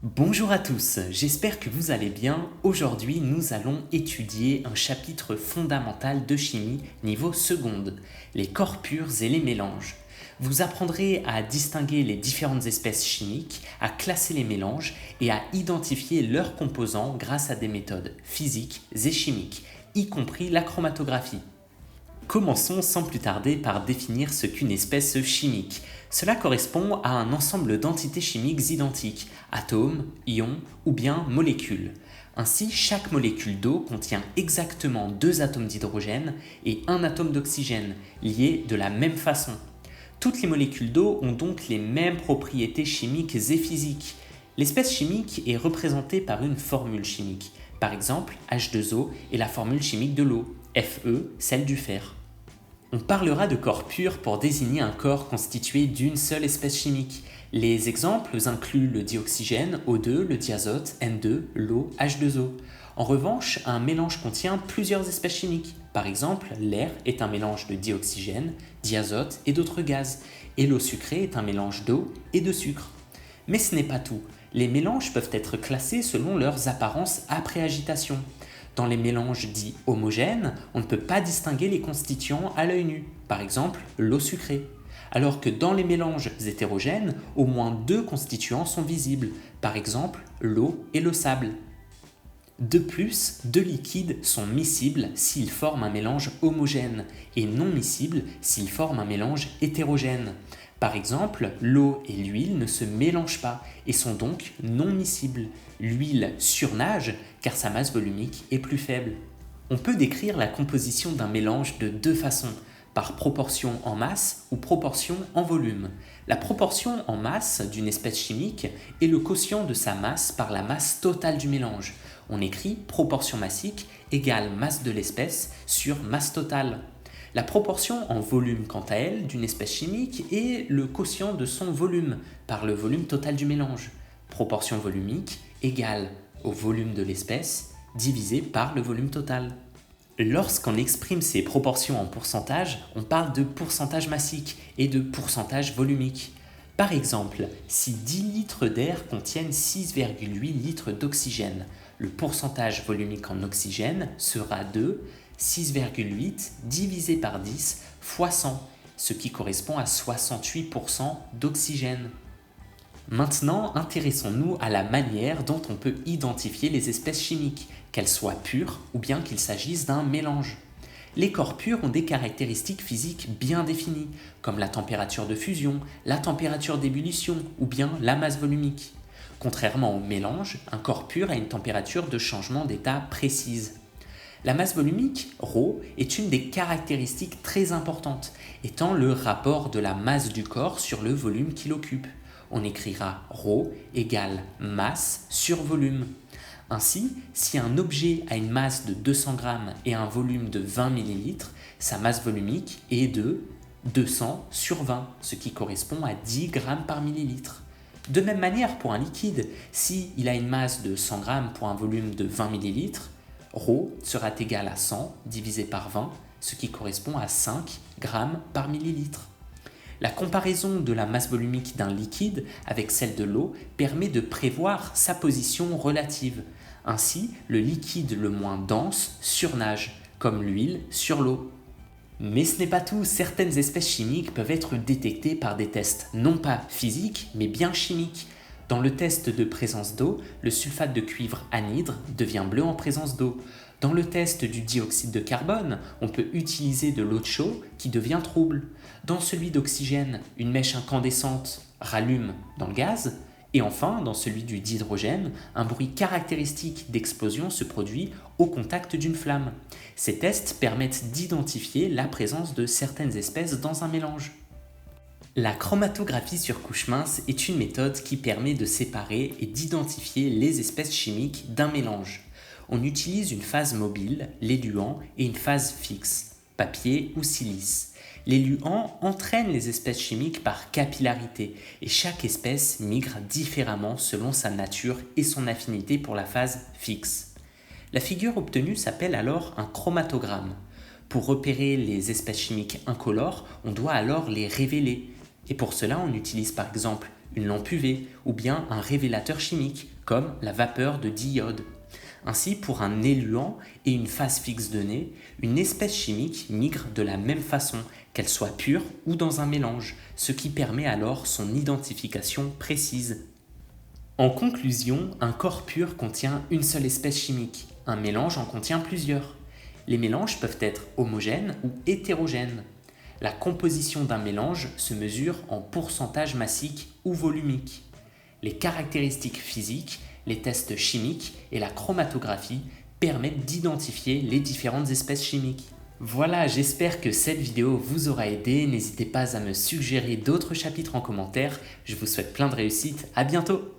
Bonjour à tous, j'espère que vous allez bien. Aujourd'hui, nous allons étudier un chapitre fondamental de chimie niveau seconde, les corps purs et les mélanges. Vous apprendrez à distinguer les différentes espèces chimiques, à classer les mélanges et à identifier leurs composants grâce à des méthodes physiques et chimiques, y compris la chromatographie. Commençons sans plus tarder par définir ce qu'une espèce chimique. Cela correspond à un ensemble d'entités chimiques identiques, atomes, ions ou bien molécules. Ainsi, chaque molécule d'eau contient exactement deux atomes d'hydrogène et un atome d'oxygène, liés de la même façon. Toutes les molécules d'eau ont donc les mêmes propriétés chimiques et physiques. L'espèce chimique est représentée par une formule chimique, par exemple H2O est la formule chimique de l'eau, Fe celle du fer. On parlera de corps purs pour désigner un corps constitué d'une seule espèce chimique. Les exemples incluent le dioxygène, O2, le diazote, N2, l'eau, H2O. En revanche, un mélange contient plusieurs espèces chimiques. Par exemple, l'air est un mélange de dioxygène, d'azote et d'autres gaz, et l'eau sucrée est un mélange d'eau et de sucre. Mais ce n'est pas tout. Les mélanges peuvent être classés selon leurs apparences après agitation. Dans les mélanges dits homogènes, on ne peut pas distinguer les constituants à l'œil nu, par exemple l'eau sucrée. Alors que dans les mélanges hétérogènes, au moins deux constituants sont visibles, par exemple l'eau et le sable. De plus, deux liquides sont miscibles s'ils forment un mélange homogène et non miscibles s'ils forment un mélange hétérogène. Par exemple, l'eau et l'huile ne se mélangent pas et sont donc non miscibles. L'huile surnage car sa masse volumique est plus faible. On peut décrire la composition d'un mélange de deux façons, par proportion en masse ou proportion en volume. La proportion en masse d'une espèce chimique est le quotient de sa masse par la masse totale du mélange. On écrit proportion massique égale masse de l'espèce sur masse totale. La proportion en volume, quant à elle, d'une espèce chimique est le quotient de son volume par le volume total du mélange. Proportion volumique égale au volume de l'espèce divisé par le volume total. Lorsqu'on exprime ces proportions en pourcentage, on parle de pourcentage massique et de pourcentage volumique. Par exemple, si 10 litres d'air contiennent 6,8 litres d'oxygène, le pourcentage volumique en oxygène sera de 6,8 divisé par 10 fois 100, ce qui correspond à 68% d'oxygène. Maintenant, intéressons-nous à la manière dont on peut identifier les espèces chimiques, qu'elles soient pures ou bien qu'il s'agisse d'un mélange. Les corps purs ont des caractéristiques physiques bien définies, comme la température de fusion, la température d'ébullition ou bien la masse volumique. Contrairement au mélange, un corps pur a une température de changement d'état précise. La masse volumique, ρ, est une des caractéristiques très importantes, étant le rapport de la masse du corps sur le volume qu'il occupe. On écrira ρ égale masse sur volume. Ainsi, si un objet a une masse de 200 g et un volume de 20 ml, sa masse volumique est de 200 sur 20, ce qui correspond à 10 g par millilitre. De même manière pour un liquide, s'il a une masse de 100 g pour un volume de 20 ml, ρ sera égal à 100 divisé par 20, ce qui correspond à 5 g par millilitre. La comparaison de la masse volumique d'un liquide avec celle de l'eau permet de prévoir sa position relative. Ainsi, le liquide le moins dense surnage, comme l'huile sur l'eau. Mais ce n'est pas tout, certaines espèces chimiques peuvent être détectées par des tests non pas physiques, mais bien chimiques. Dans le test de présence d'eau, le sulfate de cuivre anhydre devient bleu en présence d'eau. Dans le test du dioxyde de carbone, on peut utiliser de l'eau de chaux qui devient trouble. Dans celui d'oxygène, une mèche incandescente rallume dans le gaz. Et enfin, dans celui du dihydrogène, un bruit caractéristique d'explosion se produit au contact d'une flamme. Ces tests permettent d'identifier la présence de certaines espèces dans un mélange. La chromatographie sur couche mince est une méthode qui permet de séparer et d'identifier les espèces chimiques d'un mélange. On utilise une phase mobile, l'éluant, et une phase fixe, papier ou silice. L'éluant entraîne les espèces chimiques par capillarité et chaque espèce migre différemment selon sa nature et son affinité pour la phase fixe. La figure obtenue s'appelle alors un chromatogramme. Pour repérer les espèces chimiques incolores, on doit alors les révéler. Et pour cela, on utilise par exemple une lampe UV ou bien un révélateur chimique comme la vapeur de diode. Ainsi, pour un éluant et une phase fixe donnée, une espèce chimique migre de la même façon, qu'elle soit pure ou dans un mélange, ce qui permet alors son identification précise. En conclusion, un corps pur contient une seule espèce chimique, un mélange en contient plusieurs. Les mélanges peuvent être homogènes ou hétérogènes. La composition d'un mélange se mesure en pourcentage massique ou volumique. Les caractéristiques physiques, les tests chimiques et la chromatographie permettent d'identifier les différentes espèces chimiques. Voilà, j'espère que cette vidéo vous aura aidé. N'hésitez pas à me suggérer d'autres chapitres en commentaire. Je vous souhaite plein de réussite. À bientôt!